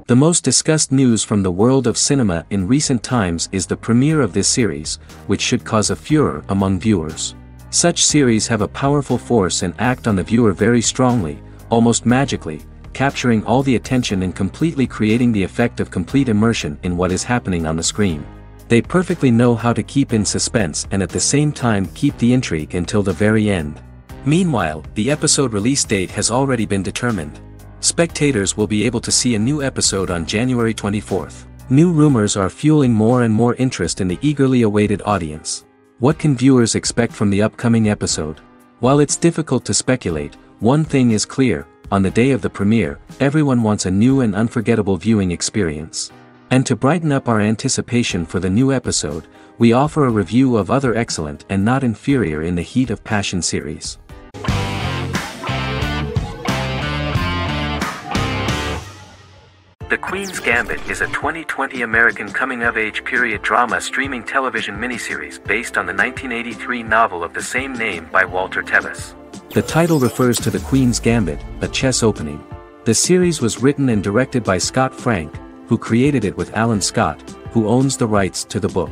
The most discussed news from the world of cinema in recent times is the premiere of this series, which should cause a furor among viewers. Such series have a powerful force and act on the viewer very strongly, almost magically, capturing all the attention and completely creating the effect of complete immersion in what is happening on the screen. They perfectly know how to keep in suspense and at the same time keep the intrigue until the very end. Meanwhile, the episode release date has already been determined. Spectators will be able to see a new episode on January 24th. New rumors are fueling more and more interest in the eagerly awaited audience. What can viewers expect from the upcoming episode? While it's difficult to speculate, one thing is clear: on the day of the premiere, everyone wants a new and unforgettable viewing experience. And to brighten up our anticipation for the new episode, we offer a review of other excellent and not inferior in the Heat of Passion series. The Queen's Gambit is a 2020 American coming-of-age period drama streaming television miniseries based on the 1983 novel of the same name by Walter Tevis. The title refers to The Queen's Gambit, a chess opening. The series was written and directed by Scott Frank, who created it with Alan Scott, who owns the rights to the book.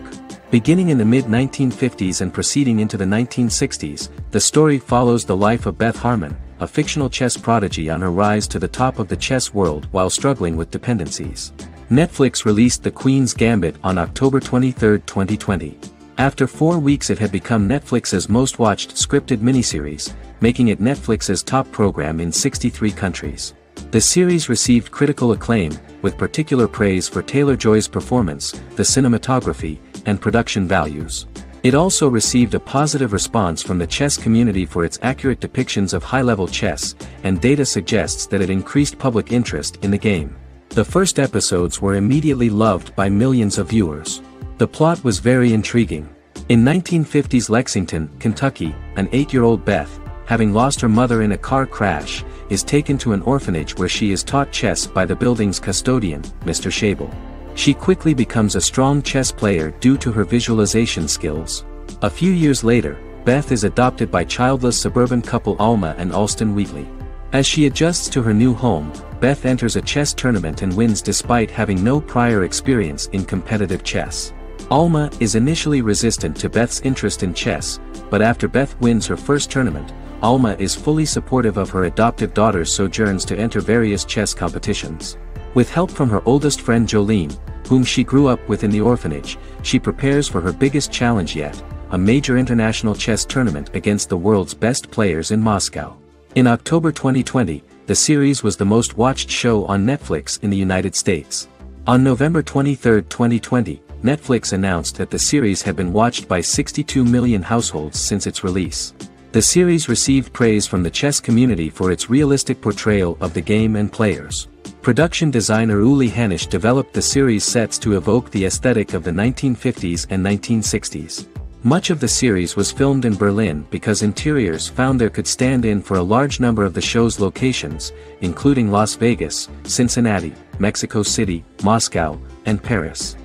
Beginning in the mid-1950s and proceeding into the 1960s, the story follows the life of Beth Harmon, a fictional chess prodigy on her rise to the top of the chess world while struggling with dependencies. Netflix released The Queen's Gambit on October 23, 2020. After 4 weeks it had become Netflix's most watched scripted miniseries, making it Netflix's top program in 63 countries. The series received critical acclaim, with particular praise for Taylor-Joy's performance, the cinematography, and production values. It also received a positive response from the chess community for its accurate depictions of high-level chess, and data suggests that it increased public interest in the game. The first episodes were immediately loved by millions of viewers. The plot was very intriguing. In 1950s Lexington, Kentucky, an 8-year-old Beth, having lost her mother in a car crash, is taken to an orphanage where she is taught chess by the building's custodian, Mr. Schabel. She quickly becomes a strong chess player due to her visualization skills. A few years later, Beth is adopted by childless suburban couple Alma and Alston Wheatley. As she adjusts to her new home, Beth enters a chess tournament and wins despite having no prior experience in competitive chess. Alma is initially resistant to Beth's interest in chess, but after Beth wins her first tournament, Alma is fully supportive of her adoptive daughter's sojourns to enter various chess competitions. With help from her oldest friend Jolene, whom she grew up with in the orphanage, she prepares for her biggest challenge yet, a major international chess tournament against the world's best players in Moscow. In October 2020, the series was the most watched show on Netflix in the United States. On November 23, 2020, Netflix announced that the series had been watched by 62 million households since its release. The series received praise from the chess community for its realistic portrayal of the game and players. Production designer Uli Hanisch developed the series' sets to evoke the aesthetic of the 1950s and 1960s. Much of the series was filmed in Berlin because interiors found there could stand in for a large number of the show's locations, including Las Vegas, Cincinnati, Mexico City, Moscow, and Paris.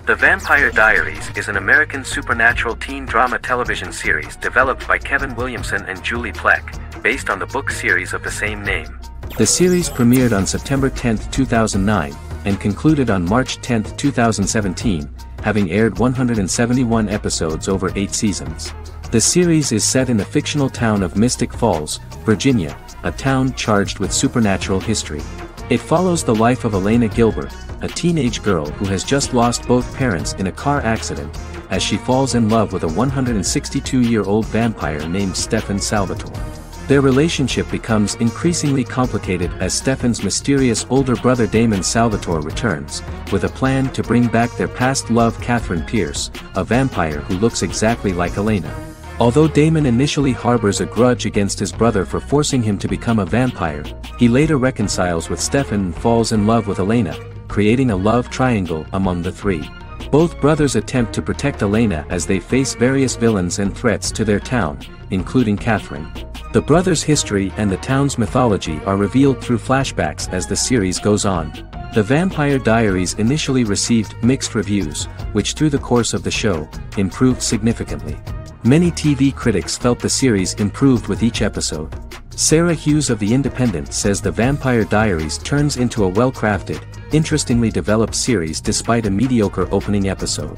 The Vampire Diaries is an American supernatural teen drama television series developed by Kevin Williamson and Julie Plec, based on the book series of the same name. The series premiered on September 10, 2009, and concluded on March 10, 2017, having aired 171 episodes over 8 seasons. The series is set in the fictional town of Mystic Falls, Virginia, a town charged with supernatural history. It follows the life of Elena Gilbert, a teenage girl who has just lost both parents in a car accident, as she falls in love with a 162-year-old vampire named Stefan Salvatore. Their relationship becomes increasingly complicated as Stefan's mysterious older brother Damon Salvatore returns, with a plan to bring back their past love Catherine Pierce, a vampire who looks exactly like Elena. Although Damon initially harbors a grudge against his brother for forcing him to become a vampire, he later reconciles with Stefan and falls in love with Elena, creating a love triangle among the three. Both brothers attempt to protect Elena as they face various villains and threats to their town, including Catherine. The brothers' history and the town's mythology are revealed through flashbacks as the series goes on. The Vampire Diaries initially received mixed reviews, which through the course of the show, improved significantly. Many TV critics felt the series improved with each episode. Sarah Hughes of The Independent says The Vampire Diaries turns into a well-crafted, interestingly developed series despite a mediocre opening episode.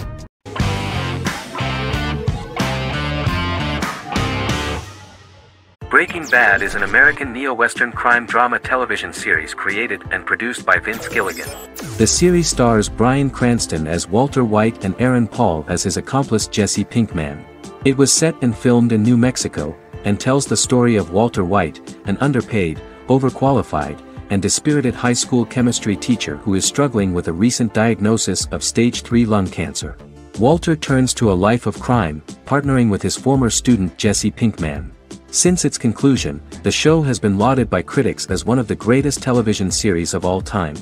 Breaking Bad is an American neo-Western crime drama television series created and produced by Vince Gilligan. The series stars Bryan Cranston as Walter White and Aaron Paul as his accomplice Jesse Pinkman. It was set and filmed in New Mexico, and tells the story of Walter White, an underpaid, overqualified, and dispirited high school chemistry teacher who is struggling with a recent diagnosis of stage 3 lung cancer. Walter turns to a life of crime, partnering with his former student Jesse Pinkman. Since its conclusion, the show has been lauded by critics as one of the greatest television series of all time.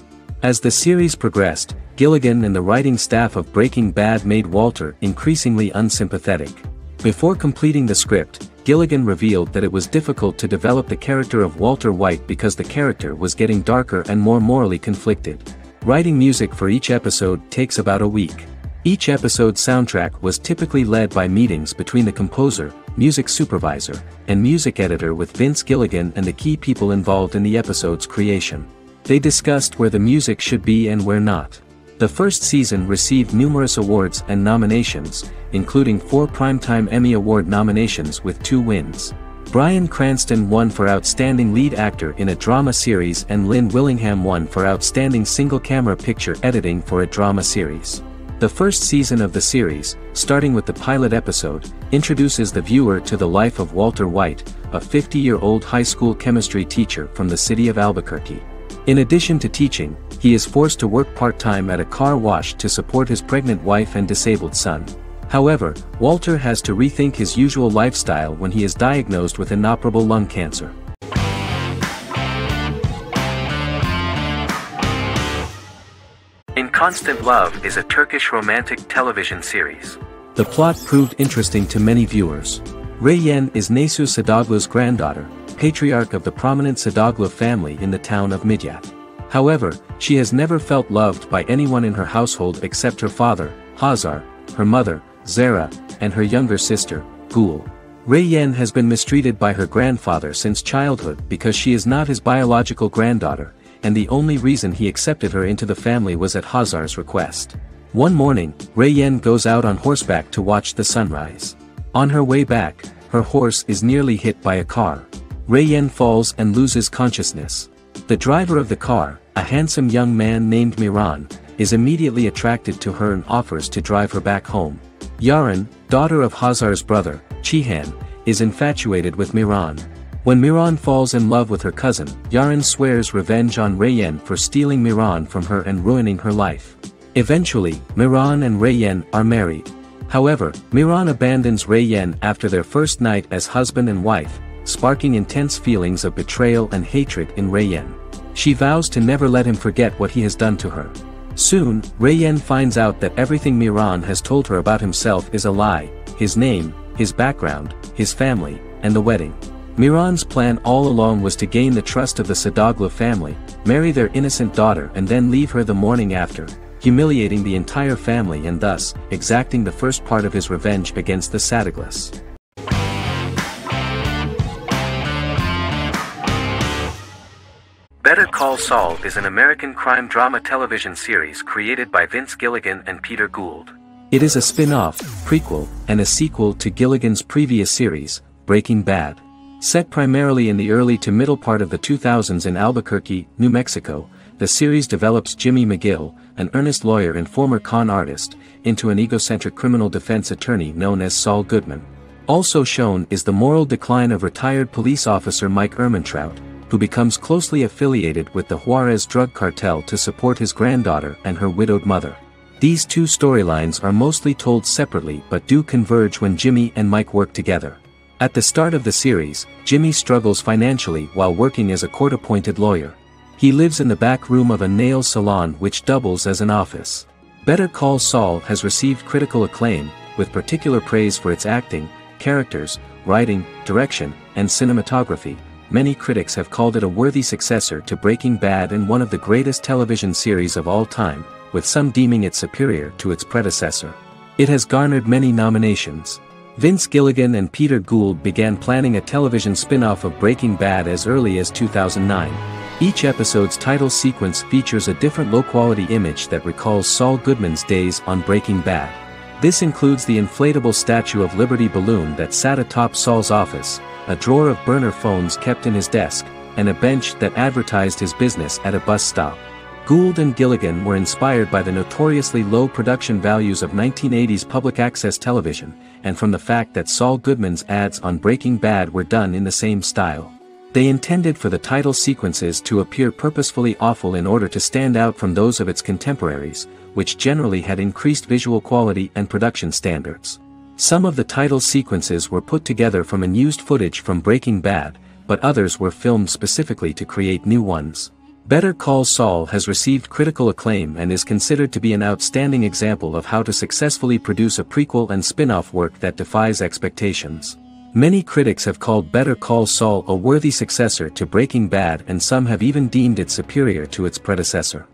As the series progressed, Gilligan and the writing staff of Breaking Bad made Walter increasingly unsympathetic. Before completing the script, Gilligan revealed that it was difficult to develop the character of Walter White because the character was getting darker and more morally conflicted. Writing music for each episode takes about a week. Each episode's soundtrack was typically led by meetings between the composer, music supervisor, and music editor with Vince Gilligan and the key people involved in the episode's creation. They discussed where the music should be and where not. The first season received numerous awards and nominations, including 4 Primetime Emmy Award nominations with 2 wins. Bryan Cranston won for Outstanding Lead Actor in a Drama Series and Lynn Willingham won for Outstanding Single-Camera Picture Editing for a Drama Series. The first season of the series, starting with the pilot episode, introduces the viewer to the life of Walter White, a 50-year-old high school chemistry teacher from the city of Albuquerque. In addition to teaching, he is forced to work part-time at a car wash to support his pregnant wife and disabled son. However, Walter has to rethink his usual lifestyle when he is diagnosed with inoperable lung cancer. In Constant Love is a Turkish romantic television series. The plot proved interesting to many viewers. Reyyen is Nesu Sadoglu's granddaughter, patriarch of the prominent Sadoglu family in the town of Midyat. However, she has never felt loved by anyone in her household except her father, Hazar, her mother, Zara, and her younger sister, Gul. Reyyen has been mistreated by her grandfather since childhood because she is not his biological granddaughter, and the only reason he accepted her into the family was at Hazar's request. One morning, Reyyen goes out on horseback to watch the sunrise. On her way back, her horse is nearly hit by a car. Reyyen falls and loses consciousness. The driver of the car, a handsome young man named Miran, is immediately attracted to her and offers to drive her back home. Yaren, daughter of Hazar's brother, Chihan, is infatuated with Miran. When Miran falls in love with her cousin, Yaren swears revenge on Reyyen for stealing Miran from her and ruining her life. Eventually, Miran and Reyyen are married. However, Miran abandons Reyyen after their first night as husband and wife, sparking intense feelings of betrayal and hatred in Reyyen. She vows to never let him forget what he has done to her. Soon, Reyyen finds out that everything Miran has told her about himself is a lie: his name, his background, his family, and the wedding. Miran's plan all along was to gain the trust of the Sadoglu family, marry their innocent daughter and then leave her the morning after, humiliating the entire family and thus, exacting the first part of his revenge against the Sadoglus. Better Call Saul is an American crime drama television series created by Vince Gilligan and Peter Gould. It is a spin-off, prequel, and a sequel to Gilligan's previous series, Breaking Bad. Set primarily in the early to middle part of the 2000s in Albuquerque, New Mexico, the series develops Jimmy McGill, an earnest lawyer and former con artist, into an egocentric criminal defense attorney known as Saul Goodman. Also shown is the moral decline of retired police officer Mike Ehrmantraut, who becomes closely affiliated with the Juarez drug cartel to support his granddaughter and her widowed mother. These two storylines are mostly told separately but do converge when Jimmy and Mike work together. At the start of the series, Jimmy struggles financially while working as a court-appointed lawyer. He lives in the back room of a nail salon which doubles as an office. Better Call Saul has received critical acclaim, with particular praise for its acting, characters, writing, direction, and cinematography. Many critics have called it a worthy successor to Breaking Bad and one of the greatest television series of all time, with some deeming it superior to its predecessor. It has garnered many nominations. Vince Gilligan and Peter Gould began planning a television spin-off of Breaking Bad as early as 2009. Each episode's title sequence features a different low-quality image that recalls Saul Goodman's days on Breaking Bad. This includes the inflatable Statue of Liberty balloon that sat atop Saul's office, a drawer of burner phones kept in his desk, and a bench that advertised his business at a bus stop. Gould and Gilligan were inspired by the notoriously low production values of 1980s public access television, and from the fact that Saul Goodman's ads on Breaking Bad were done in the same style. They intended for the title sequences to appear purposefully awful in order to stand out from those of its contemporaries, which generally had increased visual quality and production standards. Some of the title sequences were put together from unused footage from Breaking Bad, but others were filmed specifically to create new ones. Better Call Saul has received critical acclaim and is considered to be an outstanding example of how to successfully produce a prequel and spin-off work that defies expectations. Many critics have called Better Call Saul a worthy successor to Breaking Bad, and some have even deemed it superior to its predecessor.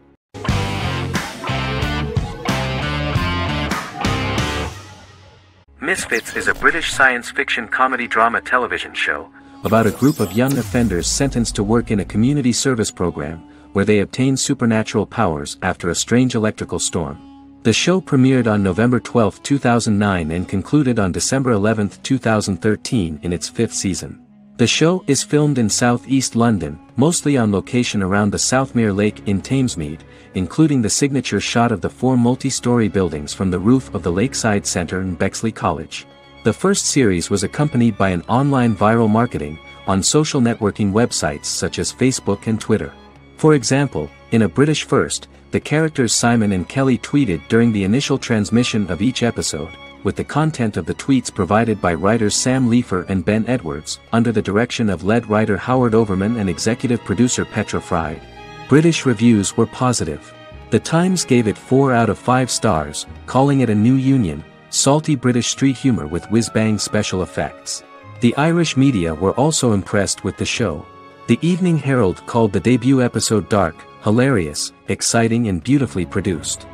Misfits is a British science fiction comedy drama television show about a group of young offenders sentenced to work in a community service program, where they obtain supernatural powers after a strange electrical storm. The show premiered on November 12, 2009 and concluded on December 11, 2013 in its 5th season. The show is filmed in southeast London, mostly on location around the Southmere Lake in Thamesmead, including the signature shot of the 4 multi-story buildings from the roof of the Lakeside Centre in Bexley College. The first series was accompanied by an online viral marketing on social networking websites such as Facebook and Twitter. For example, in a British first, the characters Simon and Kelly tweeted during the initial transmission of each episode, with the content of the tweets provided by writers Sam Leifer and Ben Edwards, under the direction of lead writer Howard Overman and executive producer Petra Fried. British reviews were positive. The Times gave it 4 out of 5 stars, calling it a new union, salty British street humor with whiz-bang special effects. The Irish media were also impressed with the show. The Evening Herald called the debut episode dark, hilarious, exciting and beautifully produced.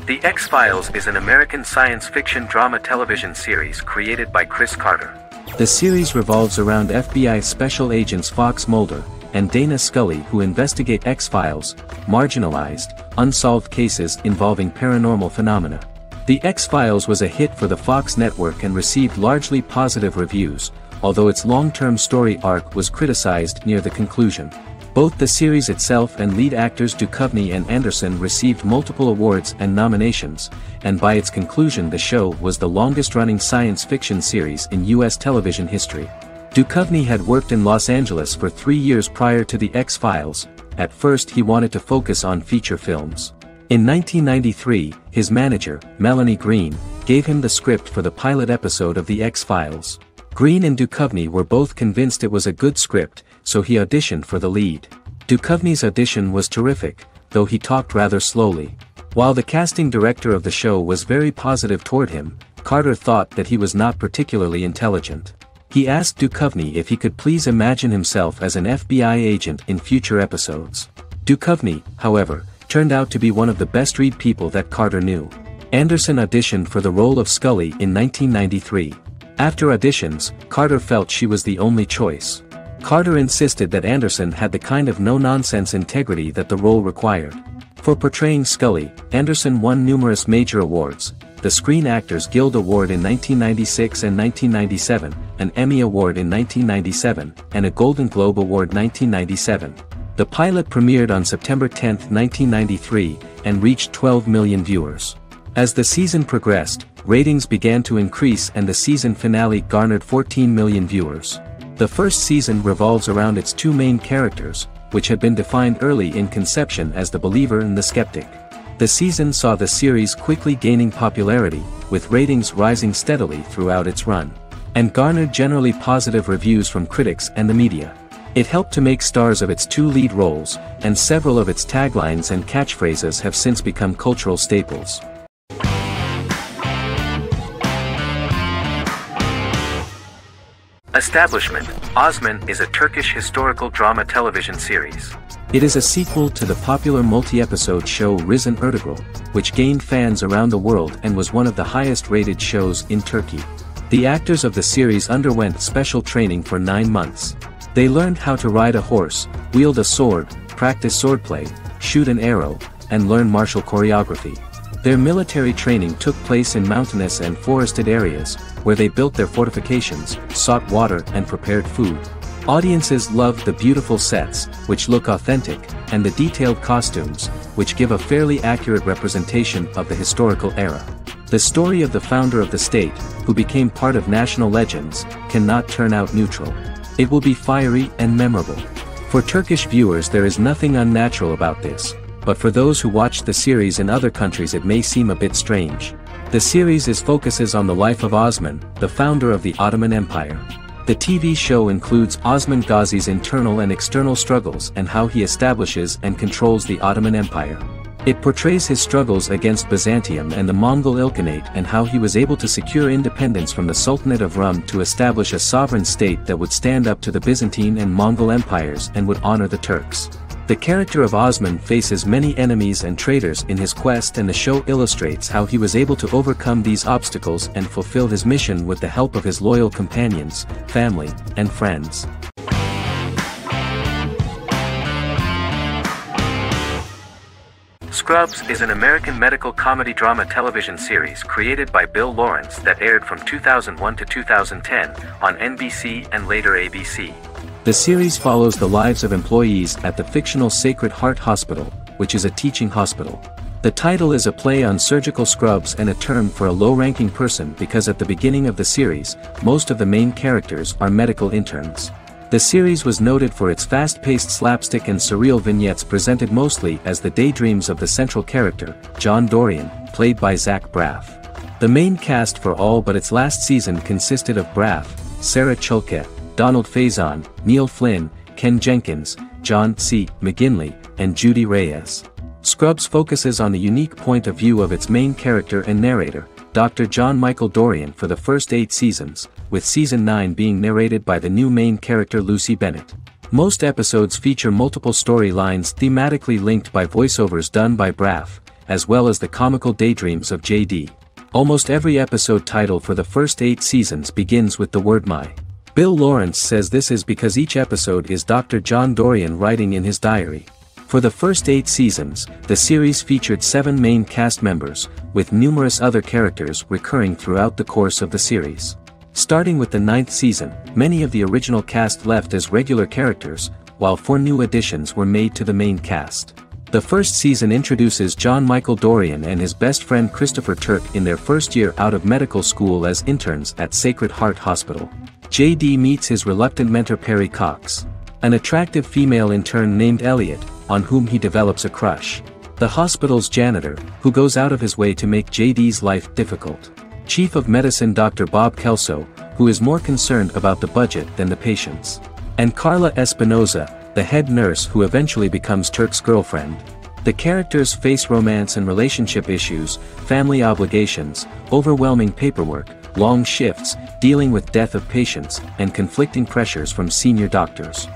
The X-Files is an American science fiction drama television series created by Chris Carter. The series revolves around FBI special agents Fox Mulder and Dana Scully, who investigate X-Files, marginalized, unsolved cases involving paranormal phenomena. The X-Files was a hit for the Fox network and received largely positive reviews, although its long-term story arc was criticized near the conclusion. Both the series itself and lead actors Duchovny and Anderson received multiple awards and nominations, and by its conclusion the show was the longest-running science fiction series in U.S. television history. Duchovny had worked in Los Angeles for 3 years prior to The X-Files. At first he wanted to focus on feature films. In 1993, his manager, Melanie Green, gave him the script for the pilot episode of The X-Files. Green and Duchovny were both convinced it was a good script, so he auditioned for the lead. Duchovny's audition was terrific, though he talked rather slowly. While the casting director of the show was very positive toward him, Carter thought that he was not particularly intelligent. He asked Duchovny if he could please imagine himself as an FBI agent in future episodes. Duchovny, however, turned out to be one of the best-read people that Carter knew. Anderson auditioned for the role of Scully in 1993. After auditions, Carter felt she was the only choice. Carter insisted that Anderson had the kind of no-nonsense integrity that the role required. For portraying Scully, Anderson won numerous major awards, the Screen Actors Guild Award in 1996 and 1997, an Emmy Award in 1997, and a Golden Globe Award 1997. The pilot premiered on September 10, 1993, and reached 12 million viewers. As the season progressed, ratings began to increase and the season finale garnered 14 million viewers. The first season revolves around its 2 main characters, which had been defined early in conception as the believer and the skeptic. The season saw the series quickly gaining popularity, with ratings rising steadily throughout its run, and garnered generally positive reviews from critics and the media. It helped to make stars of its 2 lead roles, and several of its taglines and catchphrases have since become cultural staples. A Establishment: Osman is a Turkish historical drama television series. It is a sequel to the popular multi-episode show Risen Ertugrul, which gained fans around the world and was one of the highest-rated shows in Turkey. The actors of the series underwent special training for 9 months. They learned how to ride a horse, wield a sword, practice swordplay, shoot an arrow, and learn martial choreography. Their military training took place in mountainous and forested areas, where they built their fortifications, sought water and prepared food. Audiences loved the beautiful sets, which look authentic, and the detailed costumes, which give a fairly accurate representation of the historical era. The story of the founder of the state, who became part of national legends, cannot turn out neutral. It will be fiery and memorable. For Turkish viewers there is nothing unnatural about this, but for those who watch the series in other countries it may seem a bit strange. The series focuses on the life of Osman, the founder of the Ottoman Empire. The TV show includes Osman Ghazi's internal and external struggles and how he establishes and controls the Ottoman Empire. It portrays his struggles against Byzantium and the Mongol Ilkhanate and how he was able to secure independence from the Sultanate of Rum to establish a sovereign state that would stand up to the Byzantine and Mongol empires and would honor the Turks. The character of Osman faces many enemies and traitors in his quest, and the show illustrates how he was able to overcome these obstacles and fulfill his mission with the help of his loyal companions, family, and friends. Scrubs is an American medical comedy drama television series created by Bill Lawrence that aired from 2001 to 2010 on NBC and later ABC. The series follows the lives of employees at the fictional Sacred Heart Hospital, which is a teaching hospital. The title is a play on surgical scrubs and a term for a low-ranking person because at the beginning of the series, most of the main characters are medical interns. The series was noted for its fast-paced slapstick and surreal vignettes presented mostly as the daydreams of the central character, John Dorian, played by Zach Braff. The main cast for all but its last season consisted of Braff, Sarah Chulke, Donald Faison, Neil Flynn, Ken Jenkins, John C. McGinley, and Judy Reyes. Scrubs focuses on the unique point of view of its main character and narrator, Dr. John Michael Dorian, for the first 8 seasons, with season 9 being narrated by the new main character Lucy Bennett. Most episodes feature multiple storylines thematically linked by voiceovers done by Braff, as well as the comical daydreams of JD. Almost every episode title for the first 8 seasons begins with the word "my." Bill Lawrence says this is because each episode is Dr. John Dorian writing in his diary. For the first 8 seasons, the series featured 7 main cast members, with numerous other characters recurring throughout the course of the series. Starting with the 9th season, many of the original cast left as regular characters, while 4 new additions were made to the main cast. The first season introduces John Michael Dorian and his best friend Christopher Turk in their first year out of medical school as interns at Sacred Heart Hospital. JD meets his reluctant mentor Perry Cox, an attractive female intern named Elliot, on whom he develops a crush. The hospital's janitor, who goes out of his way to make JD's life difficult. Chief of Medicine Dr. Bob Kelso, who is more concerned about the budget than the patients. And Carla Espinoza, the head nurse who eventually becomes Turk's girlfriend. The characters face romance and relationship issues, family obligations, overwhelming paperwork, long shifts, dealing with death of patients, and conflicting pressures from senior doctors.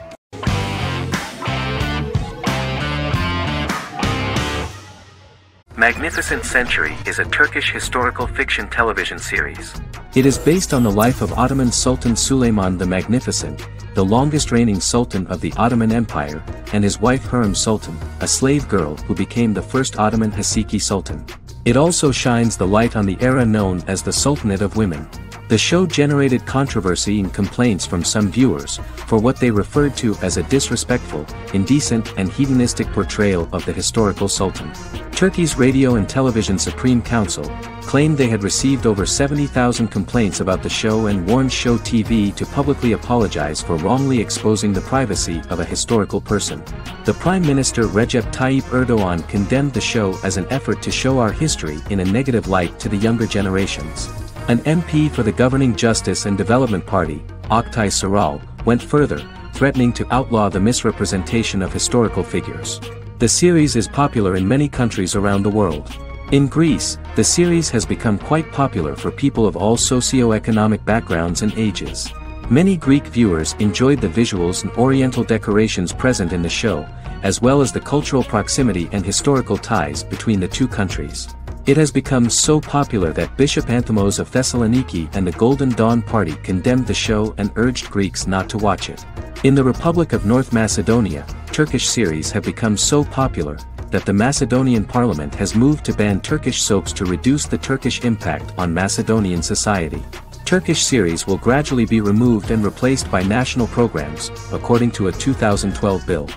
Magnificent Century is a Turkish historical fiction television series. It is based on the life of Ottoman Sultan Süleyman the Magnificent, the longest reigning sultan of the Ottoman Empire, and his wife Hürrem Sultan, a slave girl who became the first Ottoman Haseki Sultan. It also shines the light on the era known as the Sultanate of Women. The show generated controversy and complaints from some viewers, for what they referred to as a disrespectful, indecent and hedonistic portrayal of the historical sultan. Turkey's Radio and Television Supreme Council claimed they had received over 70,000 complaints about the show and warned Show TV to publicly apologize for wrongly exposing the privacy of a historical person. The Prime Minister Recep Tayyip Erdogan condemned the show as an effort to show our history in a negative light to the younger generations. An MP for the governing Justice and Development Party, Oktay Saral, went further, threatening to outlaw the misrepresentation of historical figures. The series is popular in many countries around the world. In Greece, the series has become quite popular for people of all socio-economic backgrounds and ages. Many Greek viewers enjoyed the visuals and oriental decorations present in the show, as well as the cultural proximity and historical ties between the two countries. It has become so popular that Bishop Anthimos of Thessaloniki and the Golden Dawn Party condemned the show and urged Greeks not to watch it. In the Republic of North Macedonia, Turkish series have become so popular that the Macedonian parliament has moved to ban Turkish soaps to reduce the Turkish impact on Macedonian society. Turkish series will gradually be removed and replaced by national programs, according to a 2012 bill.